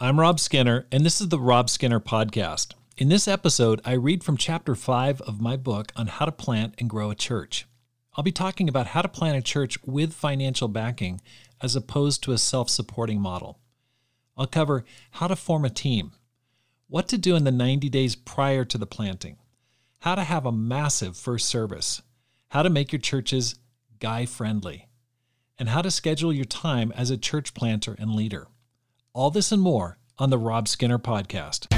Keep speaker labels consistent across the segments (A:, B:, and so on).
A: I'm Rob Skinner, and this is the Rob Skinner Podcast. In this episode, I read from Chapter 5 of my book on how to plant and grow a church. I'll be talking about how to plant a church with financial backing as opposed to a self-supporting model. I'll cover how to form a team, what to do in the 90 days prior to the planting, how to have a massive first service, how to make your churches guy-friendly, and how to schedule your time as a church planter and leader. All this and more on the Rob Skinner Podcast.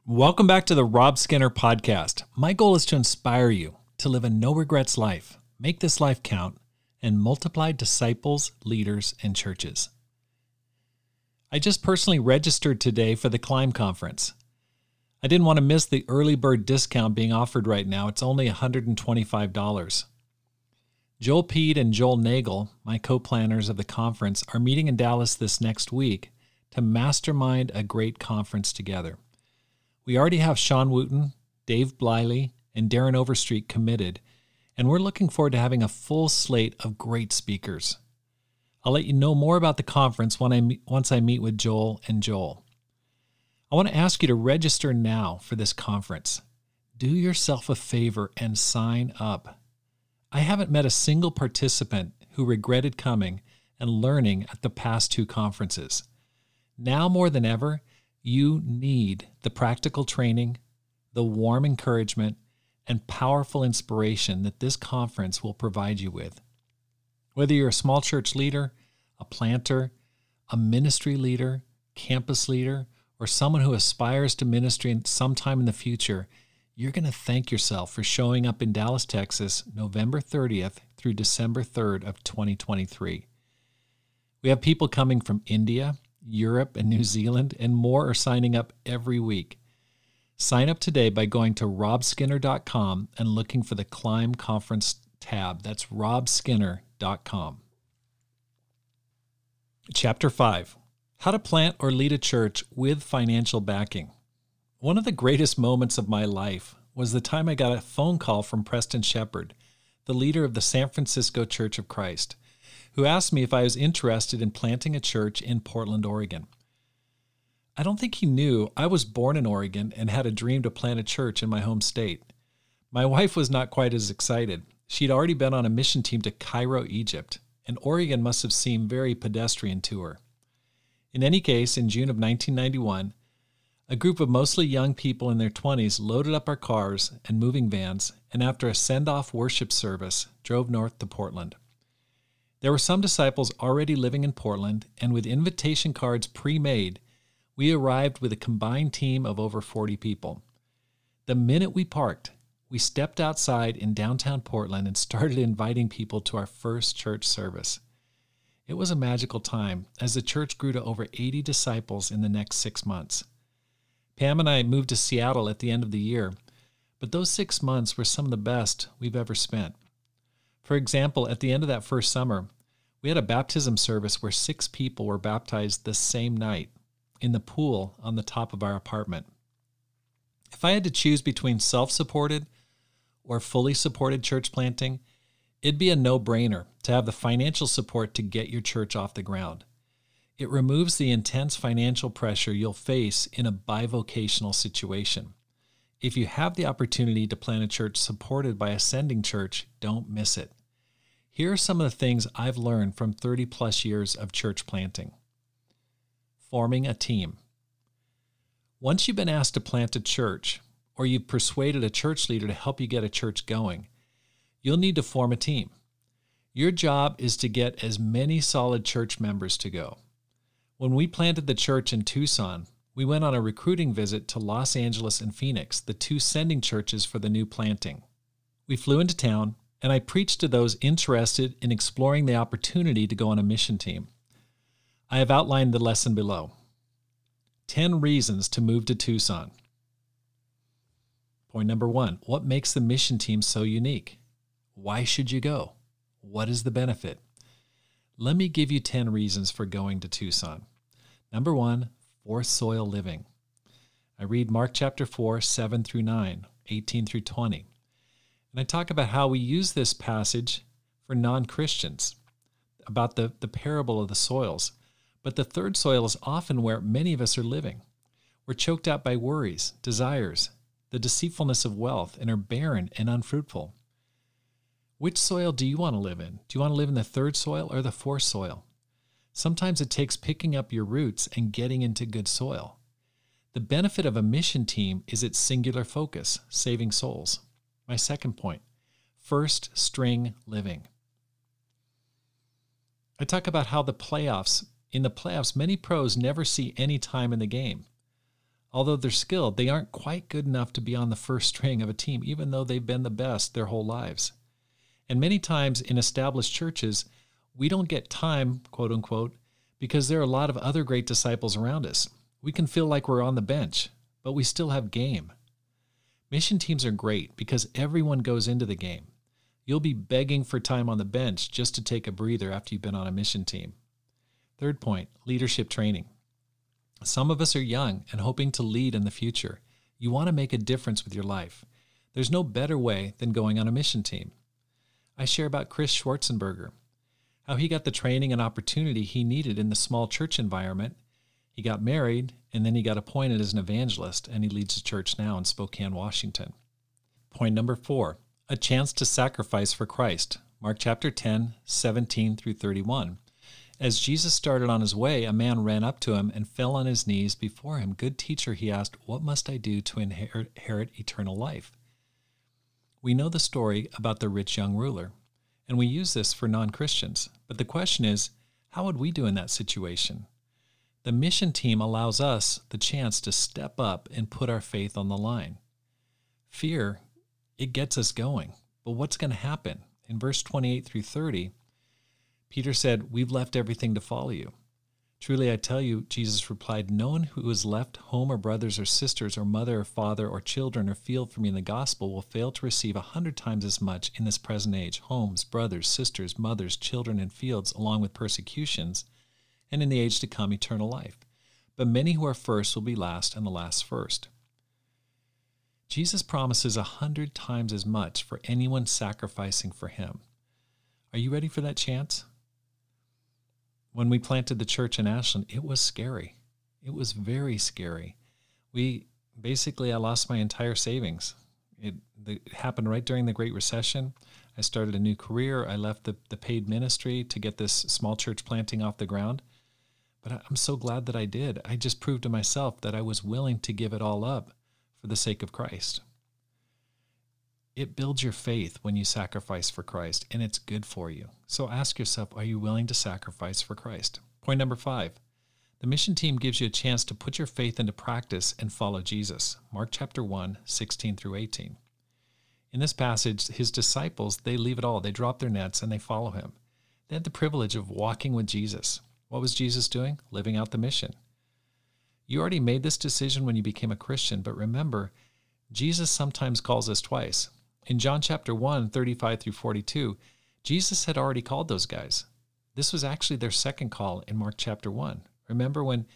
A: Welcome back to the Rob Skinner Podcast. My goal is to inspire you to live a no-regrets life, make this life count, and multiply disciples, leaders, and churches. I just personally registered today for the Climb Conference. I didn't want to miss the early bird discount being offered right now. It's only $125. Joel Pede and Joel Nagel, my co-planners of the conference, are meeting in Dallas this next week to mastermind a great conference together. We already have Sean Wooten, Dave Bliley, and Darren Overstreet committed, and we're looking forward to having a full slate of great speakers. I'll let you know more about the conference once I meet with Joel and Joel. I want to ask you to register now for this conference. Do yourself a favor and sign up. I haven't met a single participant who regretted coming and learning at the past two conferences. Now more than ever, you need the practical training, the warm encouragement, and powerful inspiration that this conference will provide you with. Whether you're a small church leader, a planter, a ministry leader, campus leader, or someone who aspires to ministry sometime in the future, you're going to thank yourself for showing up in Dallas, Texas, November 30th through December 3rd of 2023. We have people coming from India, Europe, and New Zealand, and more are signing up every week. Sign up today by going to robskinner.com and looking for the Climb Conference tab. That's robskinner.com. Chapter 5, How to Plant or Lead a Church with Financial Backing. One of the greatest moments of my life was the time I got a phone call from Preston Shepard, the leader of the San Francisco Church of Christ, who asked me if I was interested in planting a church in Portland, Oregon. I don't think he knew I was born in Oregon and had a dream to plant a church in my home state. My wife was not quite as excited. She'd already been on a mission team to Cairo, Egypt, and Oregon must have seemed very pedestrian to her. In any case, in June of 1991, a group of mostly young people in their 20s loaded up our cars and moving vans, and after a send-off worship service, drove north to Portland. There were some disciples already living in Portland, and with invitation cards pre-made, we arrived with a combined team of over 40 people. The minute we parked, we stepped outside in downtown Portland and started inviting people to our first church service. It was a magical time as the church grew to over 80 disciples in the next 6 months. Pam and I moved to Seattle at the end of the year, but those 6 months were some of the best we've ever spent. For example, at the end of that first summer, we had a baptism service where 6 people were baptized the same night in the pool on the top of our apartment. If I had to choose between self-supported or fully supported church planting, it'd be a no-brainer to have the financial support to get your church off the ground. It removes the intense financial pressure you'll face in a bivocational situation. If you have the opportunity to plant a church supported by a sending church, don't miss it. Here are some of the things I've learned from 30 plus years of church planting. Forming a team. Once you've been asked to plant a church, or you've persuaded a church leader to help you get a church going, you'll need to form a team. Your job is to get as many solid church members to go. When we planted the church in Tucson, we went on a recruiting visit to Los Angeles and Phoenix, the two sending churches for the new planting. We flew into town, and I preached to those interested in exploring the opportunity to go on a mission team. I have outlined the lesson below. 10 reasons to move to Tucson. Point number 1, what makes the mission team so unique? Why should you go? What is the benefit? Let me give you 10 reasons for going to Tucson. Number 1, for soil living. I read Mark chapter 4, 7 through 9, 18 through 20. And I talk about how we use this passage for non-Christians, about the parable of the soils. But the third soil is often where many of us are living. We're choked out by worries, desires, the deceitfulness of wealth, and are barren and unfruitful. Which soil do you want to live in? Do you want to live in the third soil or the fourth soil? Sometimes it takes picking up your roots and getting into good soil. The benefit of a mission team is its singular focus, saving souls. My second point, first string living. I talk about how in the playoffs, many pros never see any time in the game. Although they're skilled, they aren't quite good enough to be on the first string of a team, even though they've been the best their whole lives. And many times in established churches, we don't get time, quote unquote, because there are a lot of other great disciples around us. We can feel like we're on the bench, but we still have game. Mission teams are great because everyone goes into the game. You'll be begging for time on the bench just to take a breather after you've been on a mission team. Third point, leadership training. Some of us are young and hoping to lead in the future. You want to make a difference with your life. There's no better way than going on a mission team. I share about Chris Schwarzenberger, how he got the training and opportunity he needed in the small church environment. He got married, and then he got appointed as an evangelist, and he leads a church now in Spokane, Washington. Point number 4, a chance to sacrifice for Christ. Mark chapter 10, 17 through 31. As Jesus started on his way, a man ran up to him and fell on his knees before him. Good teacher, he asked, what must I do to inherit eternal life? We know the story about the rich young ruler, and we use this for non-Christians. But the question is, how would we do in that situation? The mission team allows us the chance to step up and put our faith on the line. Fear, it gets us going. But what's going to happen? In verse 28 through 30, Peter said, we've left everything to follow you. Truly I tell you, Jesus replied, no one who has left home or brothers or sisters or mother or father or children or field for me in the gospel will fail to receive 100 times as much in this present age, homes, brothers, sisters, mothers, children, and fields, along with persecutions, and in the age to come eternal life. But many who are first will be last, and the last first. Jesus promises 100 times as much for anyone sacrificing for him. Are you ready for that chance? When we planted the church in Ashland, it was scary. It was very scary. I lost my entire savings. It happened right during the Great Recession. I started a new career. I left the paid ministry to get this small church planting off the ground. But I'm so glad that I did. I just proved to myself that I was willing to give it all up for the sake of Christ. It builds your faith when you sacrifice for Christ, and it's good for you. So ask yourself, are you willing to sacrifice for Christ? Point number 5, the mission team gives you a chance to put your faith into practice and follow Jesus. Mark chapter 1, 16 through 18. In this passage, his disciples, they leave it all. They drop their nets and they follow him. They had the privilege of walking with Jesus. What was Jesus doing? Living out the mission. You already made this decision when you became a Christian, but remember, Jesus sometimes calls us twice. In John chapter 1, 35 through 42, Jesus had already called those guys. This was actually their second call in Mark chapter 1. Remember when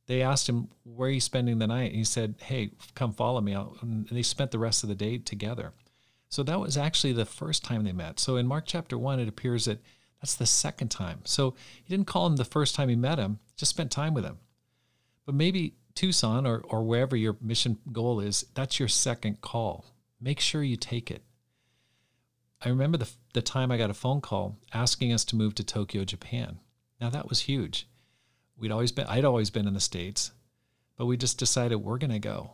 A: they asked him, where are you spending the night? And he said, hey, come follow me. And they spent the rest of the day together. So that was actually the first time they met. So in Mark chapter 1, it appears that that's the second time. So he didn't call him the first time he met him, just spent time with him. But maybe Tucson or wherever your mission goal is, that's your second call. Make sure you take it. I remember the time I got a phone call asking us to move to Tokyo, Japan. Now that was huge. I'd always been in the States, but we just decided we're going to go.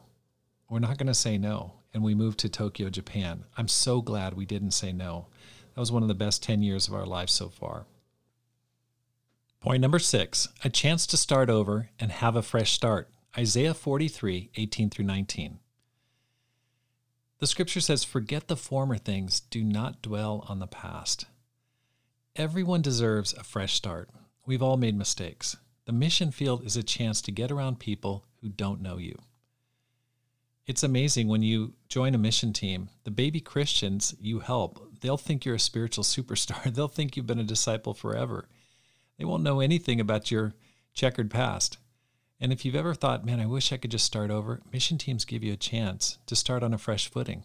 A: We're not going to say no. And we moved to Tokyo, Japan. I'm so glad we didn't say no. That was one of the best 10 years of our lives so far. Point number 6, a chance to start over and have a fresh start. Isaiah 43, 18 through 19. The scripture says, forget the former things, do not dwell on the past. Everyone deserves a fresh start. We've all made mistakes. The mission field is a chance to get around people who don't know you. It's amazing when you join a mission team, the baby Christians you help, they'll think you're a spiritual superstar. They'll think you've been a disciple forever. They won't know anything about your checkered past. And if you've ever thought, man, I wish I could just start over, mission teams give you a chance to start on a fresh footing.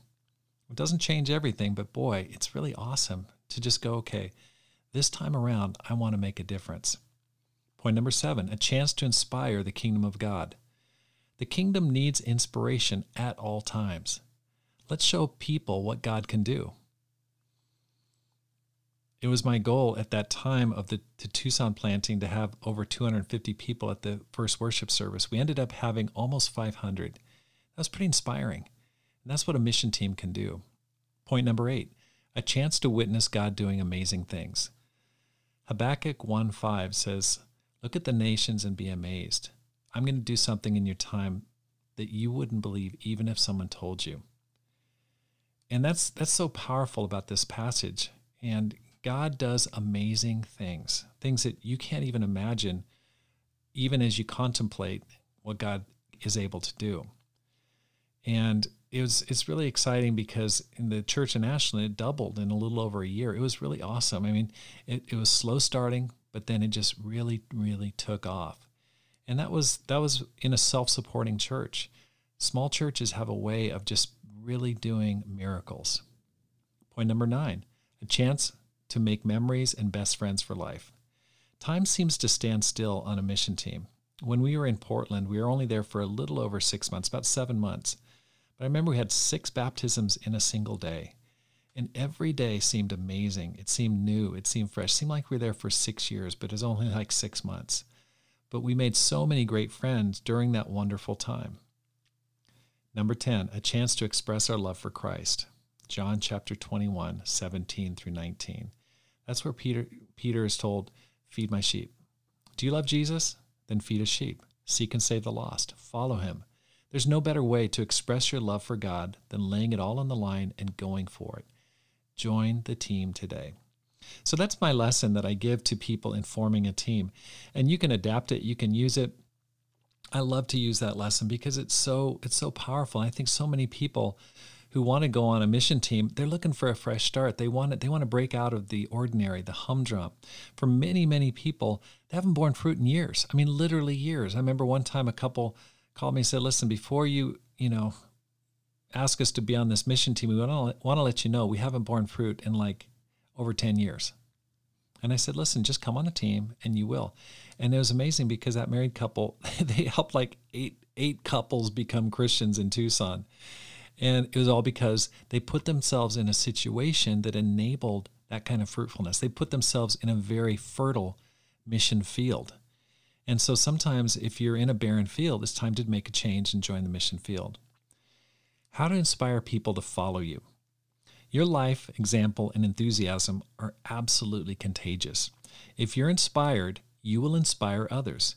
A: It doesn't change everything, but boy, it's really awesome to just go, okay, this time around, I want to make a difference. Point number 7, a chance to inspire the kingdom of God. The kingdom needs inspiration at all times. Let's show people what God can do. It was my goal at that time of the Tucson planting to have over 250 people at the first worship service. We ended up having almost 500. That was pretty inspiring. And that's what a mission team can do. Point number 8, a chance to witness God doing amazing things. Habakkuk 1:5 says, look at the nations and be amazed. I'm going to do something in your time that you wouldn't believe even if someone told you. And that's so powerful about this passage. And God does amazing things, things that you can't even imagine, even as you contemplate what God is able to do. And it's really exciting because in the church in Ashland, it doubled in a little over a year. It was really awesome. I mean, it was slow starting, but then it just really, really took off. And that was in a self-supporting church. Small churches have a way of just really doing miracles. Point number 9, a chance to make memories and best friends for life. Time seems to stand still on a mission team. When we were in Portland, we were only there for a little over 6 months, about 7 months. But I remember we had 6 baptisms in a single day. And every day seemed amazing. It seemed new. It seemed fresh. It seemed like we were there for 6 years, but it was only like 6 months. But we made so many great friends during that wonderful time. Number 10, a chance to express our love for Christ. John chapter 21, 17 through 19. That's where Peter is told, feed my sheep. Do you love Jesus? Then feed his sheep. Seek and save the lost. Follow him. There's no better way to express your love for God than laying it all on the line and going for it. Join the team today. So that's my lesson that I give to people in forming a team. And you can adapt it. You can use it. I love to use that lesson because it's so powerful. I think so many people who want to go on a mission team, they're looking for a fresh start. They want to break out of the ordinary, the humdrum. For many, many people, they haven't borne fruit in years. I mean, literally years. I remember one time a couple called me and said, listen, before you ask us to be on this mission team, we want to let you know we haven't borne fruit in like over 10 years. And I said, listen, just come on a team and you will. And it was amazing because that married couple, they helped like eight couples become Christians in Tucson. And it was all because they put themselves in a situation that enabled that kind of fruitfulness. They put themselves in a very fertile mission field. And so sometimes if you're in a barren field, it's time to make a change and join the mission field. How to inspire people to follow you. Your life, example, and enthusiasm are absolutely contagious. If you're inspired, you will inspire others.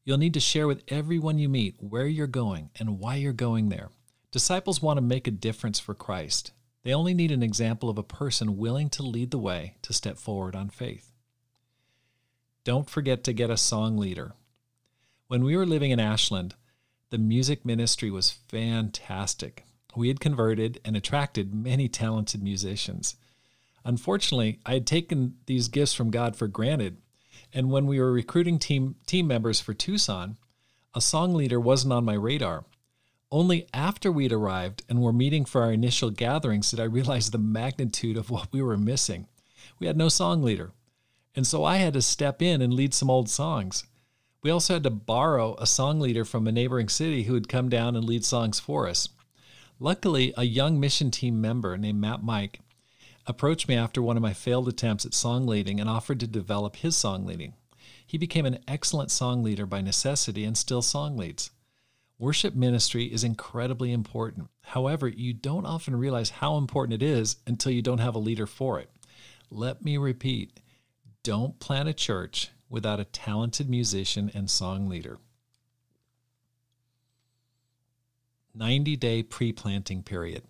A: You'll need to share with everyone you meet where you're going and why you're going there. Disciples want to make a difference for Christ. They only need an example of a person willing to lead the way to step forward on faith. Don't forget to get a song leader. When we were living in Ashland, the music ministry was fantastic. We had converted and attracted many talented musicians. Unfortunately, I had taken these gifts from God for granted, and when we were recruiting team members for Tucson, a song leader wasn't on my radar. Only after we'd arrived and were meeting for our initial gatherings did I realize the magnitude of what we were missing. We had no song leader, and so I had to step in and lead some old songs. We also had to borrow a song leader from a neighboring city who would come down and lead songs for us. Luckily, a young mission team member named Matt Mike approached me after one of my failed attempts at song leading and offered to develop his song leading. He became an excellent song leader by necessity and still song leads. Worship ministry is incredibly important. However, you don't often realize how important it is until you don't have a leader for it. Let me repeat, don't plant a church without a talented musician and song leader. 90-day pre-planting period.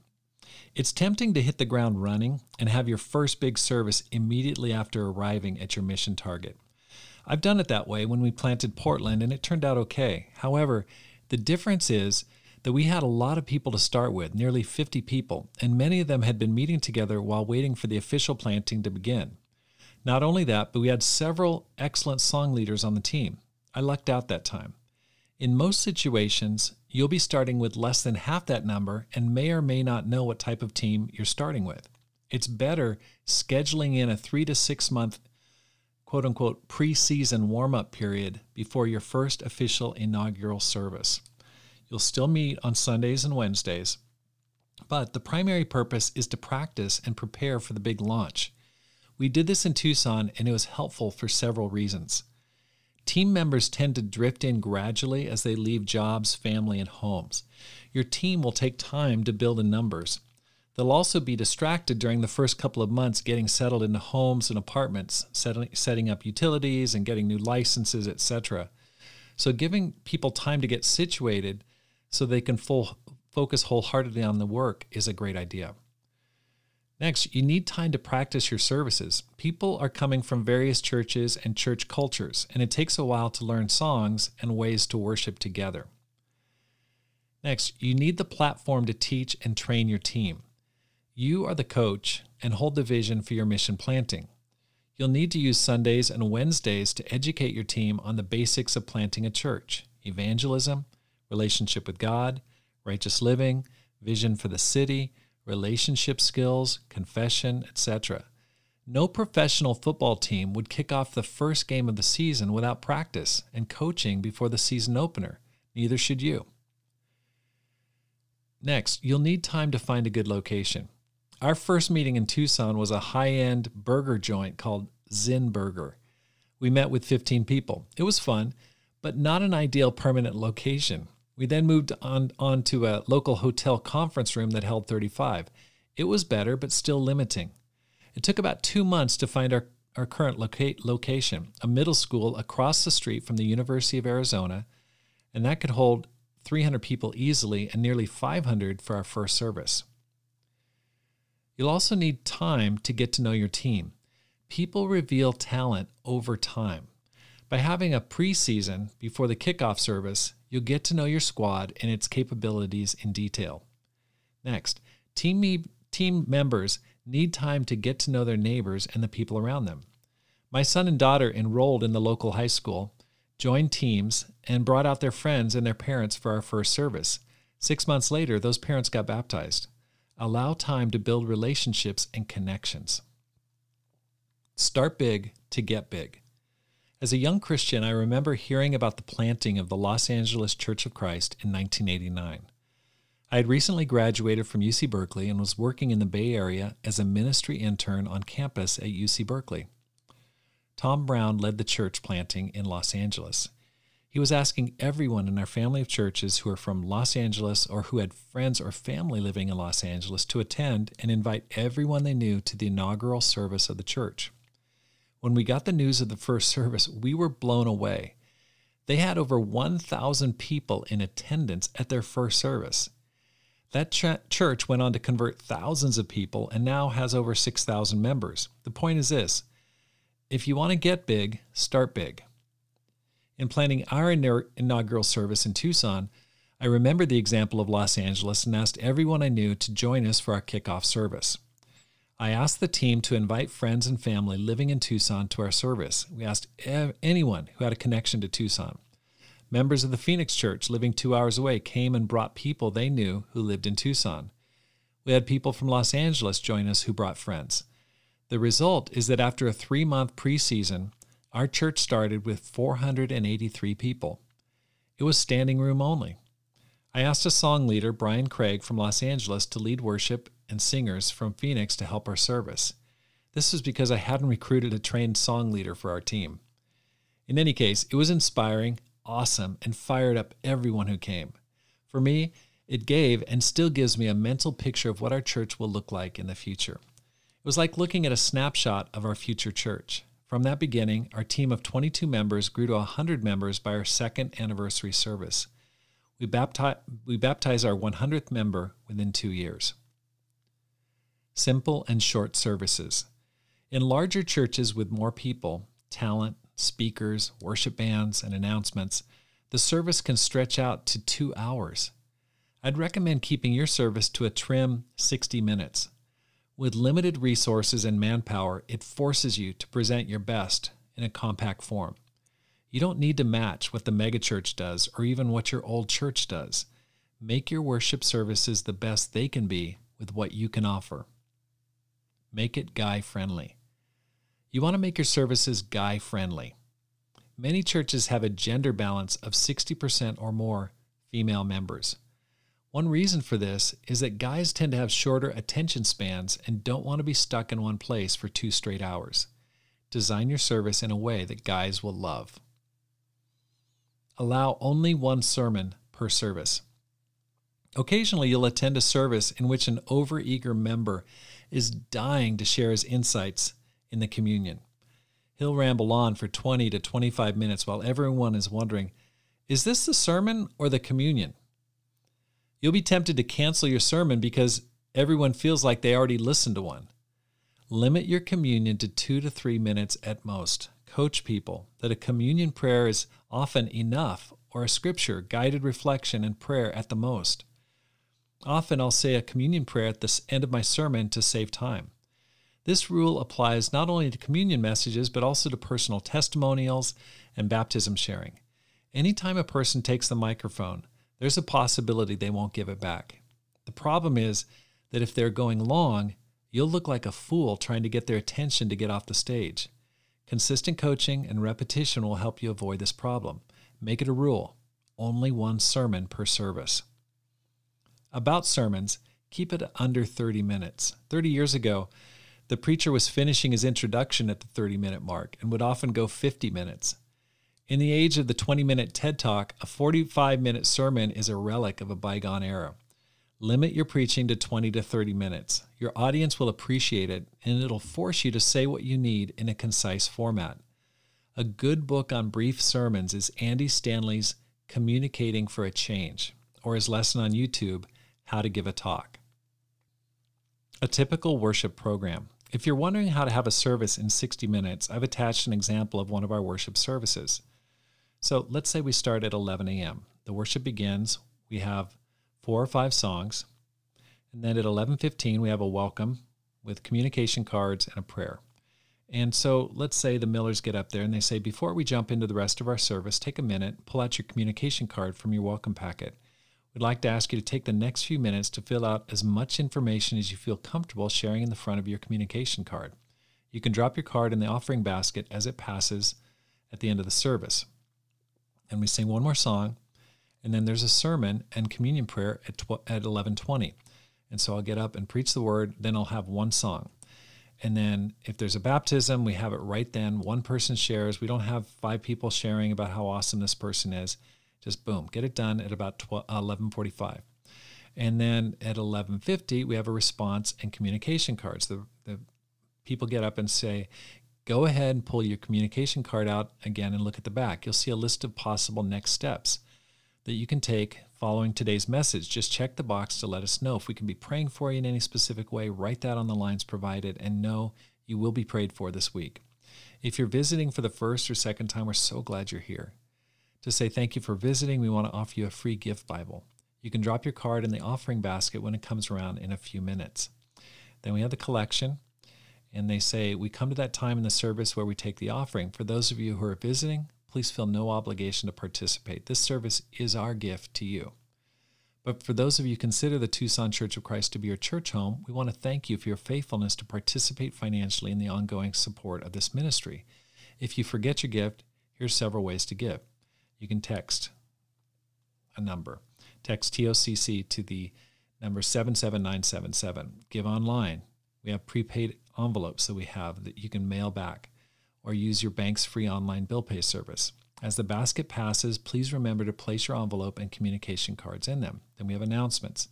A: It's tempting to hit the ground running and have your first big service immediately after arriving at your mission target. I've done it that way when we planted Portland, and it turned out okay. However, the difference is that we had a lot of people to start with, nearly 50 people, and many of them had been meeting together while waiting for the official planting to begin. Not only that, but we had several excellent song leaders on the team. I lucked out that time. In most situations, you'll be starting with less than half that number and may or may not know what type of team you're starting with. It's better scheduling in a 3 to 6 month quote-unquote preseason warm-up period before your first official inaugural service. You'll still meet on Sundays and Wednesdays, but the primary purpose is to practice and prepare for the big launch. We did this in Tucson, and it was helpful for several reasons. Team members tend to drift in gradually as they leave jobs, family, and homes. Your team will take time to build in numbers. They'll also be distracted during the first couple of months getting settled into homes and apartments, setting up utilities and getting new licenses, etc. So giving people time to get situated so they can focus wholeheartedly on the work is a great idea. Next, you need time to practice your services. People are coming from various churches and church cultures, and it takes a while to learn songs and ways to worship together. Next, you need the platform to teach and train your team. You are the coach and hold the vision for your mission planting. You'll need to use Sundays and Wednesdays to educate your team on the basics of planting a church: evangelism, relationship with God, righteous living, vision for the city, relationship skills, confession, etc. No professional football team would kick off the first game of the season without practice and coaching before the season opener. Neither should you. Next, you'll need time to find a good location. Our first meeting in Tucson was a high-end burger joint called Zin Burger. We met with 15 people. It was fun, but not an ideal permanent location. We then moved on to a local hotel conference room that held 35. It was better, but still limiting. It took about 2 months to find our current location, a middle school across the street from the University of Arizona, and that could hold 300 people easily and nearly 500 for our first service. You'll also need time to get to know your team. People reveal talent over time. By having a preseason before the kickoff service, you'll get to know your squad and its capabilities in detail. Next, team members need time to get to know their neighbors and the people around them. My son and daughter enrolled in the local high school, joined teams, and brought out their friends and their parents for our first service. 6 months later, those parents got baptized. Allow time to build relationships and connections. Start big to get big. As a young Christian, I remember hearing about the planting of the Los Angeles Church of Christ in 1989. I had recently graduated from UC Berkeley and was working in the Bay Area as a ministry intern on campus at UC Berkeley. Tom Brown led the church planting in Los Angeles. He was asking everyone in our family of churches who are from Los Angeles or who had friends or family living in Los Angeles to attend and invite everyone they knew to the inaugural service of the church. When we got the news of the first service, we were blown away. They had over 1,000 people in attendance at their first service. That church went on to convert thousands of people and now has over 6,000 members. The point is this: if you want to get big, start big. In planning our inaugural service in Tucson, I remembered the example of Los Angeles and asked everyone I knew to join us for our kickoff service. I asked the team to invite friends and family living in Tucson to our service. We asked anyone who had a connection to Tucson. Members of the Phoenix Church living 2 hours away came and brought people they knew who lived in Tucson. We had people from Los Angeles join us who brought friends. The result is that after a 3-month preseason, our church started with 483 people. It was standing room only. I asked a song leader, Brian Craig from Los Angeles, to lead worship and singers from Phoenix to help our service. This was because I hadn't recruited a trained song leader for our team. In any case, it was inspiring, awesome, and fired up everyone who came. For me, it gave and still gives me a mental picture of what our church will look like in the future. It was like looking at a snapshot of our future church. From that beginning, our team of 22 members grew to 100 members by our second anniversary service. We baptized our 100th member within 2 years. Simple and short services. In larger churches with more people, talent, speakers, worship bands, and announcements, the service can stretch out to 2 hours. I'd recommend keeping your service to a trim 60 minutes. With limited resources and manpower, it forces you to present your best in a compact form. You don't need to match what the megachurch does or even what your old church does. Make your worship services the best they can be with what you can offer. Make it guy-friendly. You want to make your services guy-friendly. Many churches have a gender balance of 60% or more female members. One reason for this is that guys tend to have shorter attention spans and don't want to be stuck in one place for 2 straight hours. Design your service in a way that guys will love. Allow only one sermon per service. Occasionally, you'll attend a service in which an overeager member is dying to share his insights in the communion. He'll ramble on for 20 to 25 minutes while everyone is wondering, is this the sermon or the communion? You'll be tempted to cancel your sermon because everyone feels like they already listened to one. Limit your communion to 2 to 3 minutes at most. Coach people that a communion prayer is often enough, or a scripture, guided reflection, and prayer at the most. Often I'll say a communion prayer at the end of my sermon to save time. This rule applies not only to communion messages, but also to personal testimonials and baptism sharing. Anytime a person takes the microphone, there's a possibility they won't give it back. The problem is that if they're going long, you'll look like a fool trying to get their attention to get off the stage. Consistent coaching and repetition will help you avoid this problem. Make it a rule. Only one sermon per service. About sermons, keep it under 30 minutes. 30 years ago, the preacher was finishing his introduction at the 30-minute mark and would often go 50 minutes. In the age of the 20-minute TED Talk, a 45-minute sermon is a relic of a bygone era. Limit your preaching to 20 to 30 minutes. Your audience will appreciate it, and it'll force you to say what you need in a concise format. A good book on brief sermons is Andy Stanley's Communicating for a Change, or his lesson on YouTube, How to Give a Talk. A typical worship program. If you're wondering how to have a service in 60 minutes, I've attached an example of one of our worship services. So let's say we start at 11 a.m. The worship begins. We have 4 or 5 songs. And then at 11:15, we have a welcome with communication cards and a prayer. And so let's say the Millers get up there and they say, before we jump into the rest of our service, take a minute, pull out your communication card from your welcome packet. We'd like to ask you to take the next few minutes to fill out as much information as you feel comfortable sharing in the front of your communication card. You can drop your card in the offering basket as it passes at the end of the service. And we sing one more song, and then there's a sermon and communion prayer at 11:20. And so I'll get up and preach the word, then I'll have one song. And then if there's a baptism, we have it right then. One person shares. We don't have 5 people sharing about how awesome this person is. Just boom, get it done at about 11:45. And then at 11:50, we have a response and communication cards. The people get up and say, go ahead and pull your communication card out again and look at the back. You'll see a list of possible next steps that you can take following today's message. Just check the box to let us know. If we can be praying for you in any specific way, write that on the lines provided and know you will be prayed for this week. If you're visiting for the first or second time, we're so glad you're here. To say thank you for visiting, we want to offer you a free gift Bible. You can drop your card in the offering basket when it comes around in a few minutes. Then we have the collection, and they say, we come to that time in the service where we take the offering. For those of you who are visiting, please feel no obligation to participate. This service is our gift to you. But for those of you who consider the Tucson Church of Christ to be your church home, we want to thank you for your faithfulness to participate financially in the ongoing support of this ministry. If you forget your gift, here's several ways to give. You can text a number. Text TOCC to the number 77977. Give online. We have prepaid envelopes that we have that you can mail back, or use your bank's free online bill pay service. As the basket passes, please remember to place your envelope and communication cards in them. Then we have announcements,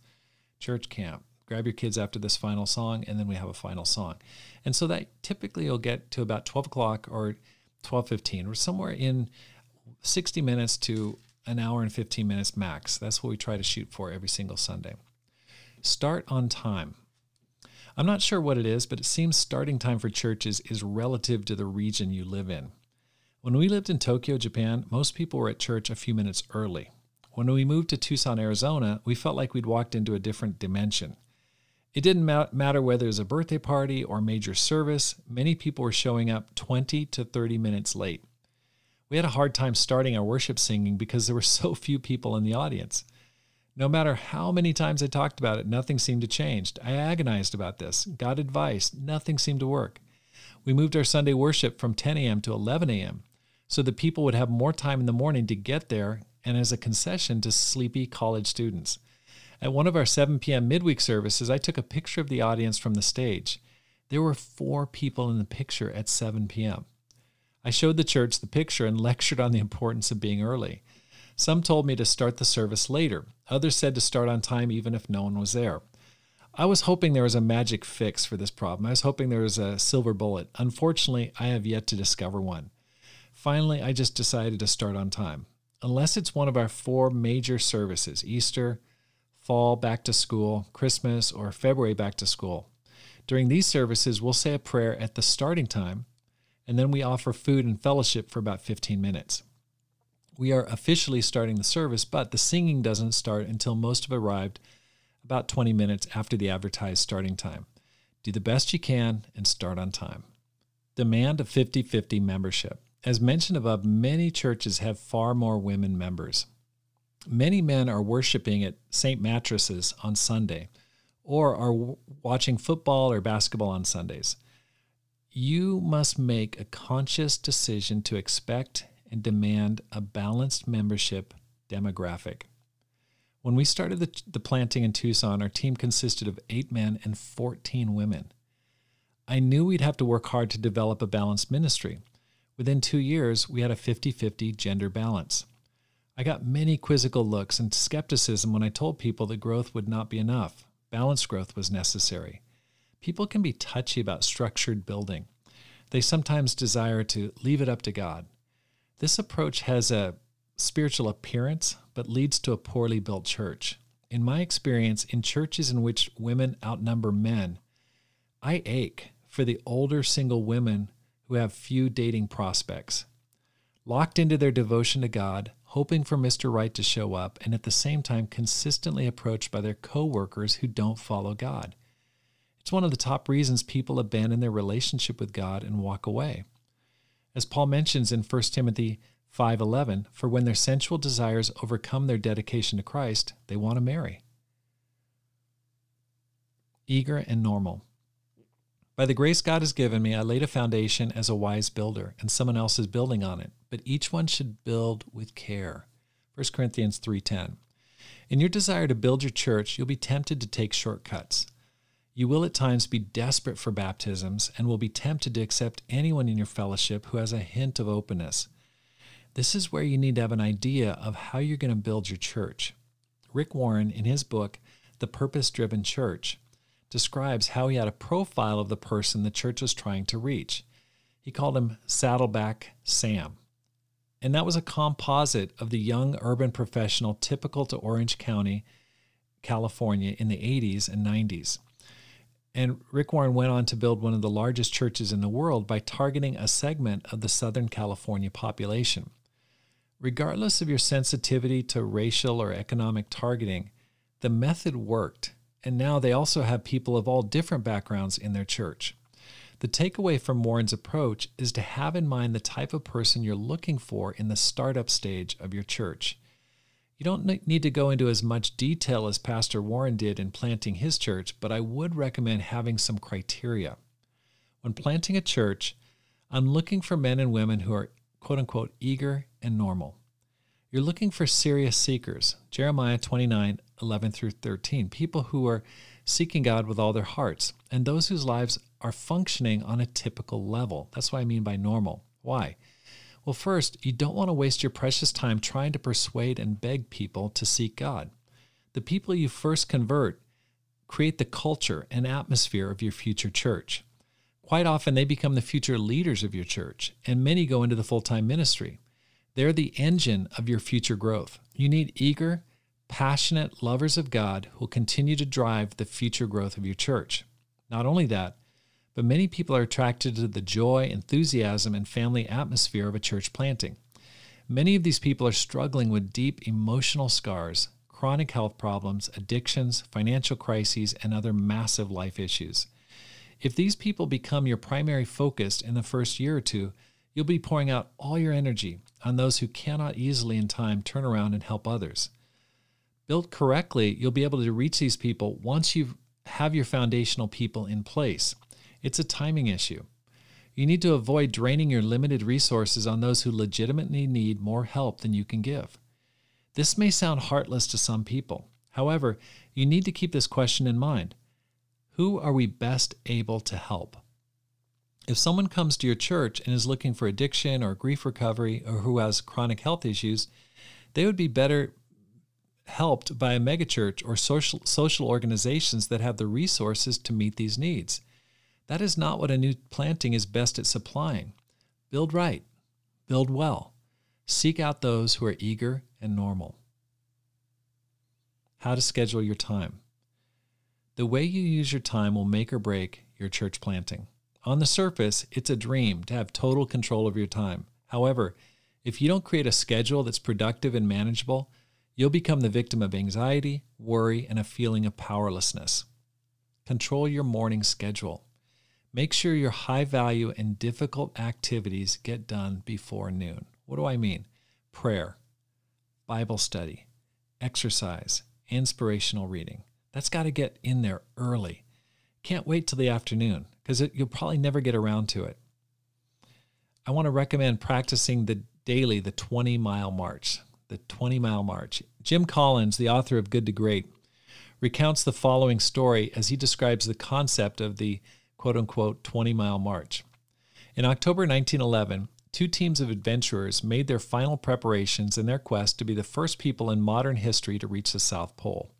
A: church camp. Grab your kids after this final song, and then we have a final song. And so that typically you'll get to about 12 o'clock or 12:15, or somewhere in 60 minutes to an hour and 15 minutes max. That's what we try to shoot for every single Sunday. Start on time. I'm not sure what it is, but it seems starting time for churches is relative to the region you live in. When we lived in Tokyo, Japan, most people were at church a few minutes early. When we moved to Tucson, Arizona, we felt like we'd walked into a different dimension. It didn't matter whether it was a birthday party or major service. Many people were showing up 20 to 30 minutes late. We had a hard time starting our worship singing because there were so few people in the audience. No matter how many times I talked about it, nothing seemed to change. I agonized about this, got advice, nothing seemed to work. We moved our Sunday worship from 10 a.m. to 11 a.m. so that people would have more time in the morning to get there and as a concession to sleepy college students. At one of our 7 p.m. midweek services, I took a picture of the audience from the stage. There were 4 people in the picture at 7 p.m. I showed the church the picture and lectured on the importance of being early. Some told me to start the service later. Others said to start on time even if no one was there. I was hoping there was a magic fix for this problem. I was hoping there was a silver bullet. Unfortunately, I have yet to discover one. Finally, I just decided to start on time. Unless it's one of our 4 major services, Easter, Fall, back to school, Christmas, or February back to school. During these services, we'll say a prayer at the starting time, and then we offer food and fellowship for about 15 minutes. We are officially starting the service, but the singing doesn't start until most have arrived about 20 minutes after the advertised starting time. Do the best you can and start on time. Demand a 50-50 membership. As mentioned above, many churches have far more women members. Many men are worshiping at St. Mattresses on Sunday or are watching football or basketball on Sundays. You must make a conscious decision to expect and demand a balanced membership demographic. When we started the planting in Tucson, our team consisted of 8 men and 14 women. I knew we'd have to work hard to develop a balanced ministry. Within 2 years, we had a 50-50 gender balance. I got many quizzical looks and skepticism when I told people that growth would not be enough. Balanced growth was necessary. People can be touchy about structured building. They sometimes desire to leave it up to God. This approach has a spiritual appearance, but leads to a poorly built church. In my experience, in churches in which women outnumber men, I ache for the older single women who have few dating prospects. Locked into their devotion to God, hoping for Mr. Right to show up, and at the same time consistently approached by their co-workers who don't follow God. It's one of the top reasons people abandon their relationship with God and walk away. As Paul mentions in 1 Timothy 5:11, for when their sensual desires overcome their dedication to Christ, they want to marry. Eager and normal. By the grace God has given me, I laid a foundation as a wise builder, and someone else is building on it. But each one should build with care. 1 Corinthians 3:10. In your desire to build your church, you'll be tempted to take shortcuts. You will at times be desperate for baptisms and will be tempted to accept anyone in your fellowship who has a hint of openness. This is where you need to have an idea of how you're going to build your church. Rick Warren, in his book, The Purpose-Driven Church, describes how he had a profile of the person the church was trying to reach. He called him Saddleback Sam. And that was a composite of the young urban professional typical to Orange County, California in the 80s and 90s. And Rick Warren went on to build one of the largest churches in the world by targeting a segment of the Southern California population. Regardless of your sensitivity to racial or economic targeting, the method worked, and now they also have people of all different backgrounds in their church. The takeaway from Warren's approach is to have in mind the type of person you're looking for in the startup stage of your church. You don't need to go into as much detail as Pastor Warren did in planting his church, but I would recommend having some criteria. When planting a church, I'm looking for men and women who are quote-unquote eager and normal. You're looking for serious seekers, Jeremiah 29:11-13, people who are seeking God with all their hearts, and those whose lives are functioning on a typical level. That's what I mean by normal. Why? Well, first, you don't want to waste your precious time trying to persuade and beg people to seek God. The people you first convert create the culture and atmosphere of your future church. Quite often, they become the future leaders of your church, and many go into the full-time ministry. They're the engine of your future growth. You need eager, passionate lovers of God who will continue to drive the future growth of your church. Not only that, but many people are attracted to the joy, enthusiasm, and family atmosphere of a church planting. Many of these people are struggling with deep emotional scars, chronic health problems, addictions, financial crises, and other massive life issues. If these people become your primary focus in the first year or two, you'll be pouring out all your energy on those who cannot easily in time turn around and help others. Built correctly, you'll be able to reach these people once you have your foundational people in place. It's a timing issue. You need to avoid draining your limited resources on those who legitimately need more help than you can give. This may sound heartless to some people. However, you need to keep this question in mind. Who are we best able to help? If someone comes to your church and is looking for addiction or grief recovery or who has chronic health issues, they would be better helped by a megachurch or social organizations that have the resources to meet these needs. That is not what a new planting is best at supplying. Build right. Build well. Seek out those who are eager and normal. How to schedule your time. The way you use your time will make or break your church planting. On the surface, it's a dream to have total control of your time. However, if you don't create a schedule that's productive and manageable, you'll become the victim of anxiety, worry, and a feeling of powerlessness. Control your morning schedule. Make sure your high-value and difficult activities get done before noon. What do I mean? Prayer, Bible study, exercise, inspirational reading. That's got to get in there early. Can't wait till the afternoon because you'll probably never get around to it. I want to recommend practicing the 20-mile march. The 20-mile march. Jim Collins, the author of Good to Great, recounts the following story as he describes the concept of the quote-unquote 20-mile march. In October 1911, two teams of adventurers made their final preparations in their quest to be the first people in modern history to reach the South Pole.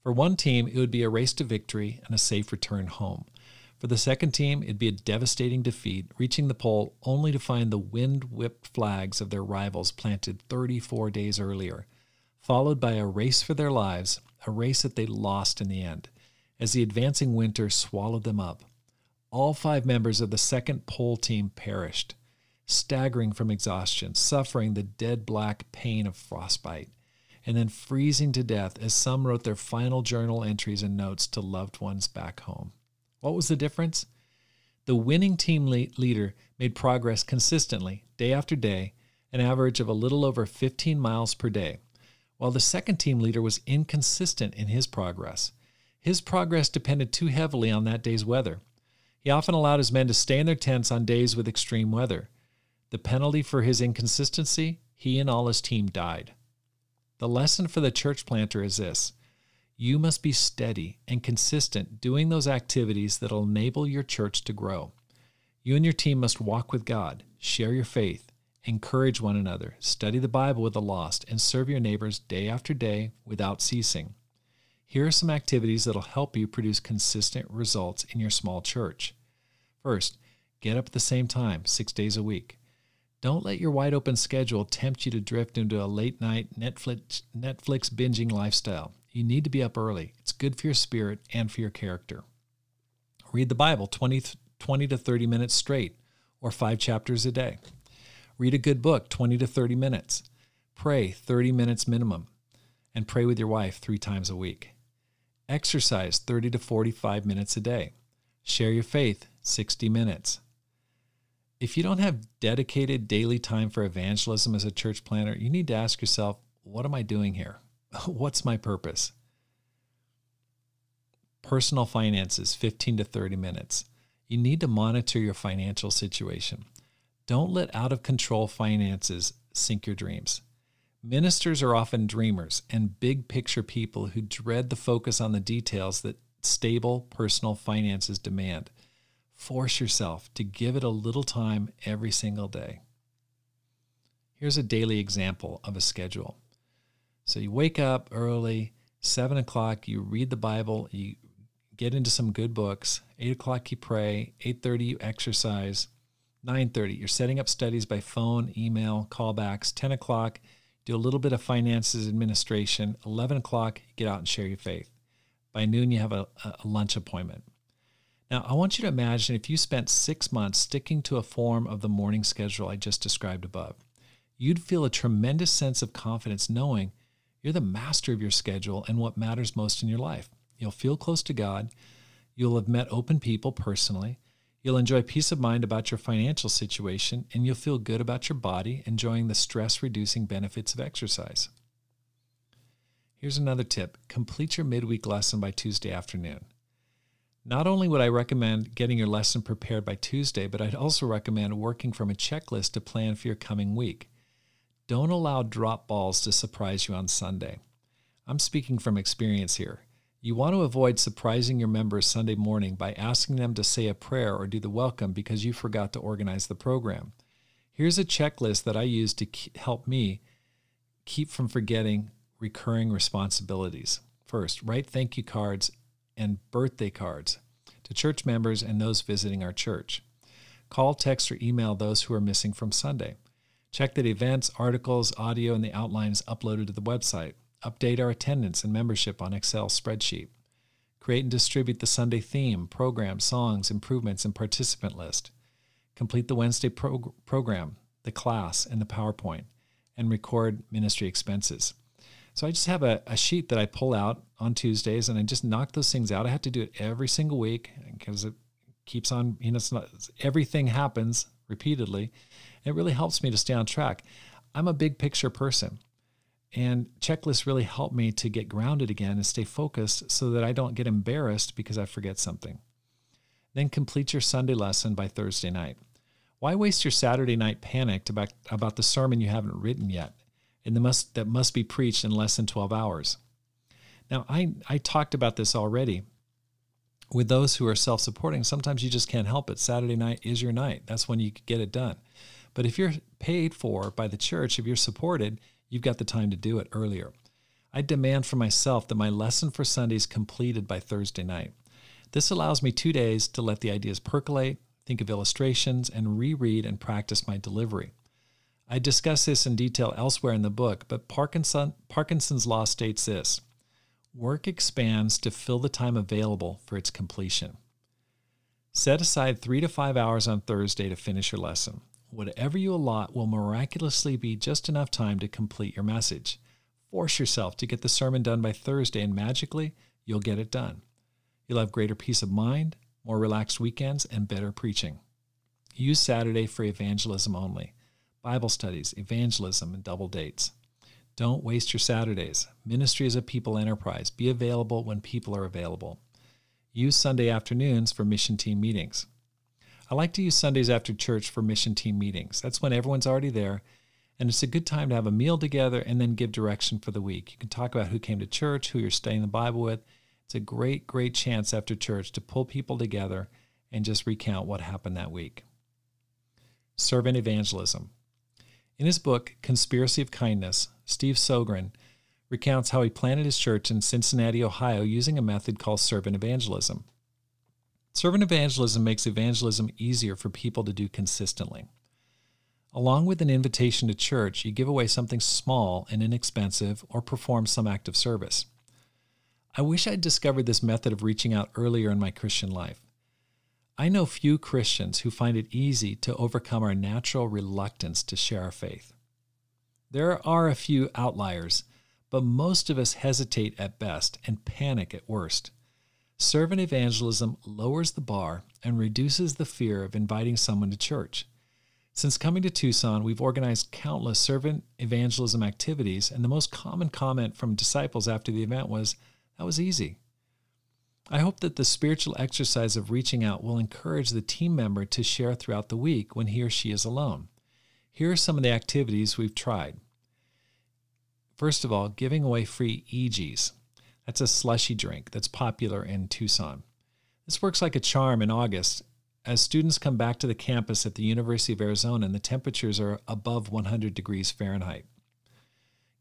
A: For one team, it would be a race to victory and a safe return home. For the second team, it'd be a devastating defeat, reaching the pole only to find the wind-whipped flags of their rivals planted 34 days earlier, followed by a race for their lives, a race that they lost in the end, as the advancing winter swallowed them up. All 5 members of the second pole team perished, staggering from exhaustion, suffering the dead black pain of frostbite, and then freezing to death as some wrote their final journal entries and notes to loved ones back home. What was the difference? The winning team leader made progress consistently, day after day, an average of a little over 15 miles per day, while the second team leader was inconsistent in his progress. His progress depended too heavily on that day's weather. He often allowed his men to stay in their tents on days with extreme weather. The penalty for his inconsistency, he and all his team died. The lesson for the church planter is this. You must be steady and consistent doing those activities that will enable your church to grow. You and your team must walk with God, share your faith, encourage one another, study the Bible with the lost, and serve your neighbors day after day without ceasing. Here are some activities that will help you produce consistent results in your small church. First, get up at the same time, 6 days a week. Don't let your wide-open schedule tempt you to drift into a late-night Netflix binging lifestyle. You need to be up early. It's good for your spirit and for your character. Read the Bible 20 to 30 minutes straight, or 5 chapters a day. Read a good book 20 to 30 minutes. Pray 30 minutes minimum, and pray with your wife 3 times a week. Exercise 30 to 45 minutes a day. Share your faith 60 minutes. If you don't have dedicated daily time for evangelism as a church planter, you need to ask yourself, what am I doing here? What's my purpose? Personal finances, 15 to 30 minutes. You need to monitor your financial situation. Don't let out-of-control finances sink your dreams. Ministers are often dreamers and big-picture people who dread the focus on the details that stable personal finances demand. Force yourself to give it a little time every single day. Here's a daily example of a schedule. So you wake up early, 7 o'clock, you read the Bible, you get into some good books. 8 o'clock you pray, 8:30 you exercise, 9:30 you're setting up studies by phone, email, callbacks. 10 o'clock, do a little bit of finances administration. 11 o'clock, you get out and share your faith. By noon, you have a lunch appointment. Now, I want you to imagine if you spent 6 months sticking to a form of the morning schedule I just described above. You'd feel a tremendous sense of confidence knowing you're the master of your schedule and what matters most in your life. You'll feel close to God. You'll have met open people personally. You'll enjoy peace of mind about your financial situation, and you'll feel good about your body, enjoying the stress-reducing benefits of exercise. Here's another tip. Complete your midweek lesson by Tuesday afternoon. Not only would I recommend getting your lesson prepared by Tuesday, but I'd also recommend working from a checklist to plan for your coming week. Don't allow drop balls to surprise you on Sunday. I'm speaking from experience here. You want to avoid surprising your members Sunday morning by asking them to say a prayer or do the welcome because you forgot to organize the program. Here's a checklist that I use to help me keep from forgetting recurring responsibilities. First, write thank you cards and birthday cards to church members and those visiting our church. Call, text, or email those who are missing from Sunday. Check that events, articles, audio, and the outline is uploaded to the website. Update our attendance and membership on Excel spreadsheet. Create and distribute the Sunday theme, program, songs, improvements, and participant list. Complete the Wednesday program, the class, and the PowerPoint, and record ministry expenses. So I just have a sheet that I pull out on Tuesdays, and I just knock those things out. I have to do it every single week because it keeps on, it's not, everything happens repeatedly. It really helps me to stay on track. I'm a big picture person, and checklists really help me to get grounded again and stay focused so that I don't get embarrassed because I forget something. Then complete your Sunday lesson by Thursday night. Why waste your Saturday night panicked about the sermon you haven't written yet and that must be preached in less than 12 hours? Now, I talked about this already. With those who are self-supporting, sometimes you just can't help it. Saturday night is your night. That's when you get it done. But if you're paid for by the church, if you're supported, you've got the time to do it earlier. I demand for myself that my lesson for Sunday is completed by Thursday night. This allows me 2 days to let the ideas percolate, think of illustrations, and reread and practice my delivery. I discuss this in detail elsewhere in the book, but Parkinson's law states this: work expands to fill the time available for its completion. Set aside 3 to 5 hours on Thursday to finish your lesson. Whatever you allot will miraculously be just enough time to complete your message. Force yourself to get the sermon done by Thursday, and magically, you'll get it done. You'll have greater peace of mind, more relaxed weekends, and better preaching. Use Saturday for evangelism only. Bible studies, evangelism, and double dates. Don't waste your Saturdays. Ministry is a people enterprise. Be available when people are available. Use Sunday afternoons for mission team meetings. I like to use Sundays after church for mission team meetings. That's when everyone's already there, and it's a good time to have a meal together and then give direction for the week. You can talk about who came to church, who you're studying the Bible with. It's a great, great chance after church to pull people together and just recount what happened that week. Servant evangelism. In his book, Conspiracy of Kindness, Steve Sogren recounts how he planted his church in Cincinnati, Ohio, using a method called servant evangelism. Servant evangelism makes evangelism easier for people to do consistently. Along with an invitation to church, you give away something small and inexpensive or perform some act of service. I wish I'd discovered this method of reaching out earlier in my Christian life. I know few Christians who find it easy to overcome our natural reluctance to share our faith. There are a few outliers, but most of us hesitate at best and panic at worst. Servant evangelism lowers the bar and reduces the fear of inviting someone to church. Since coming to Tucson, we've organized countless servant evangelism activities, and the most common comment from disciples after the event was, "That was easy." I hope that the spiritual exercise of reaching out will encourage the team member to share throughout the week when he or she is alone. Here are some of the activities we've tried. First of all, giving away free EGs. That's a slushy drink that's popular in Tucson. This works like a charm in August as students come back to the campus at the University of Arizona and the temperatures are above 100 degrees Fahrenheit.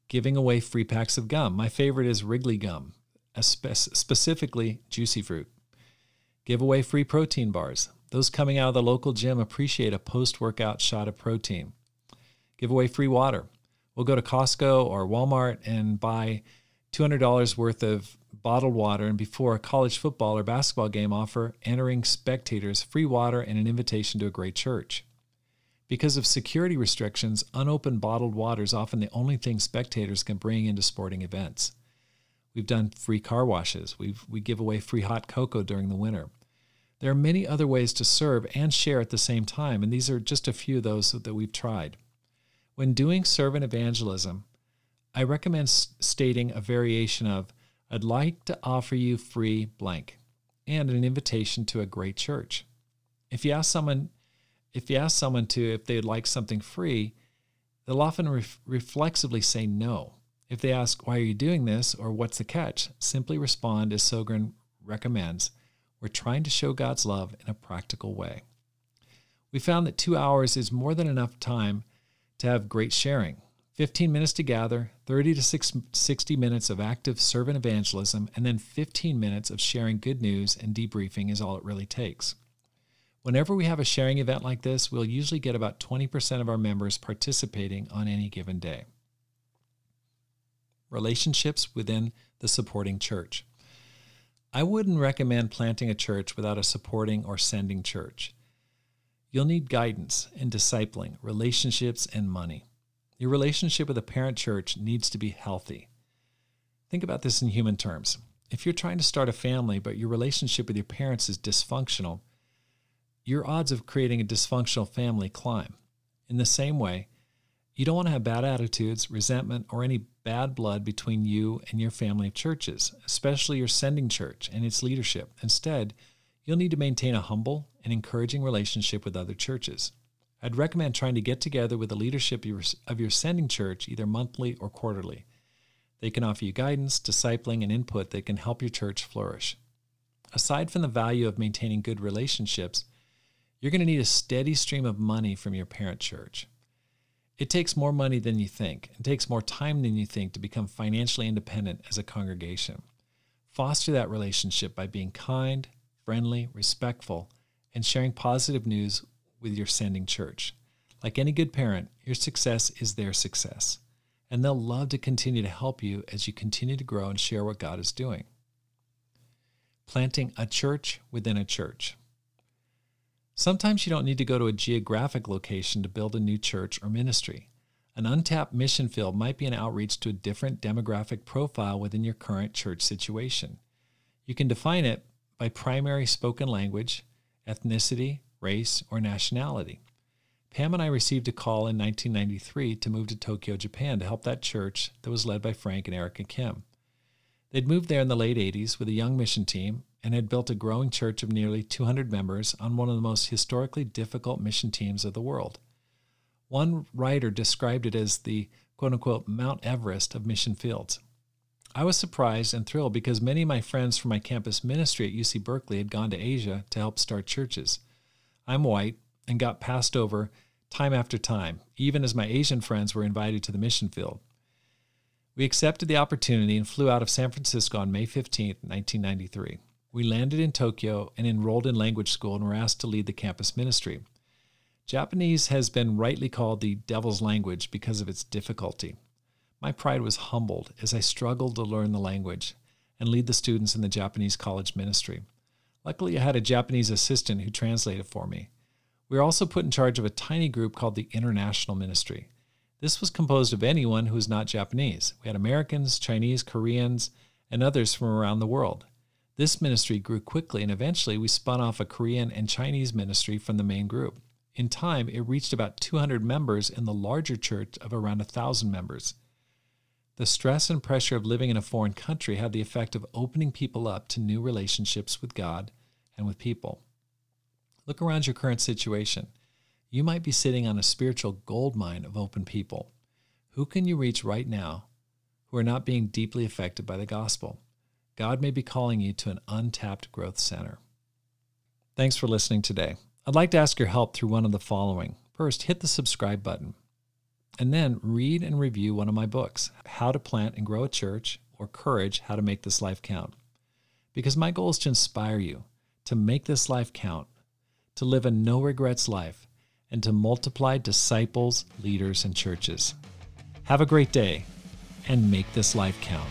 A: Giving away free packs of gum. My favorite is Wrigley gum, specifically Juicy Fruit. Give away free protein bars. Those coming out of the local gym appreciate a post-workout shot of protein. Give away free water. We'll go to Costco or Walmart and buy $200 worth of bottled water, and before a college football or basketball game offer entering spectators free water and an invitation to a great church. Because of security restrictions, unopened bottled water is often the only thing spectators can bring into sporting events. We've done free car washes. We give away free hot cocoa during the winter. There are many other ways to serve and share at the same time, and these are just a few of those that we've tried. When doing servant evangelism, I recommend stating a variation of, "I'd like to offer you free blank," and an invitation to a great church. If you ask someone if they'd like something free, they'll often reflexively say no. If they ask, "Why are you doing this?" or "What's the catch?" simply respond as Sogren recommends, "We're trying to show God's love in a practical way." We found that 2 hours is more than enough time to have great sharing. 15 minutes to gather, 30 to 60 minutes of active servant evangelism, and then 15 minutes of sharing good news and debriefing is all it really takes. Whenever we have a sharing event like this, we'll usually get about 20% of our members participating on any given day. Relationships within the supporting church. I wouldn't recommend planting a church without a supporting or sending church. You'll need guidance and discipling, relationships, and money. Your relationship with a parent church needs to be healthy. Think about this in human terms. If you're trying to start a family, but your relationship with your parents is dysfunctional, your odds of creating a dysfunctional family climb. In the same way, you don't want to have bad attitudes, resentment, or any bad blood between you and your family of churches, especially your sending church and its leadership. Instead, you'll need to maintain a humble and encouraging relationship with other churches. I'd recommend trying to get together with the leadership of your sending church either monthly or quarterly. They can offer you guidance, discipling, and input that can help your church flourish. Aside from the value of maintaining good relationships, you're going to need a steady stream of money from your parent church. It takes more money than you think. It takes more time than you think to become financially independent as a congregation. Foster that relationship by being kind, friendly, respectful, and sharing positive news with your sending church. Like any good parent, your success is their success, and they'll love to continue to help you as you continue to grow and share what God is doing. Planting a church within a church. Sometimes you don't need to go to a geographic location to build a new church or ministry. An untapped mission field might be an outreach to a different demographic profile within your current church situation. You can define it by primary spoken language, ethnicity, race, or nationality. Pam and I received a call in 1993 to move to Tokyo, Japan to help that church that was led by Frank and Erica Kim. They'd moved there in the late 80s with a young mission team and had built a growing church of nearly 200 members on one of the most historically difficult mission teams of the world. One writer described it as the quote-unquote Mount Everest of mission fields. I was surprised and thrilled because many of my friends from my campus ministry at UC Berkeley had gone to Asia to help start churches. I'm white and got passed over time after time, even as my Asian friends were invited to the mission field. We accepted the opportunity and flew out of San Francisco on May 15, 1993. We landed in Tokyo and enrolled in language school and were asked to lead the campus ministry. Japanese has been rightly called the devil's language because of its difficulty. My pride was humbled as I struggled to learn the language and lead the students in the Japanese college ministry. Luckily, I had a Japanese assistant who translated for me. We were also put in charge of a tiny group called the International Ministry. This was composed of anyone who was not Japanese. We had Americans, Chinese, Koreans, and others from around the world. This ministry grew quickly, and eventually we spun off a Korean and Chinese ministry from the main group. In time, it reached about 200 members in the larger church of around 1,000 members. The stress and pressure of living in a foreign country had the effect of opening people up to new relationships with God and with people. Look around your current situation. You might be sitting on a spiritual goldmine of open people. Who can you reach right now who are not being deeply affected by the gospel? God may be calling you to an untapped growth center. Thanks for listening today. I'd like to ask your help through one of the following. First, hit the subscribe button. And then read and review one of my books, How to Plant and Grow a Church, or Courage, How to Make This Life Count. Because my goal is to inspire you to make this life count, to live a no-regrets life, and to multiply disciples, leaders, and churches. Have a great day, and make this life count.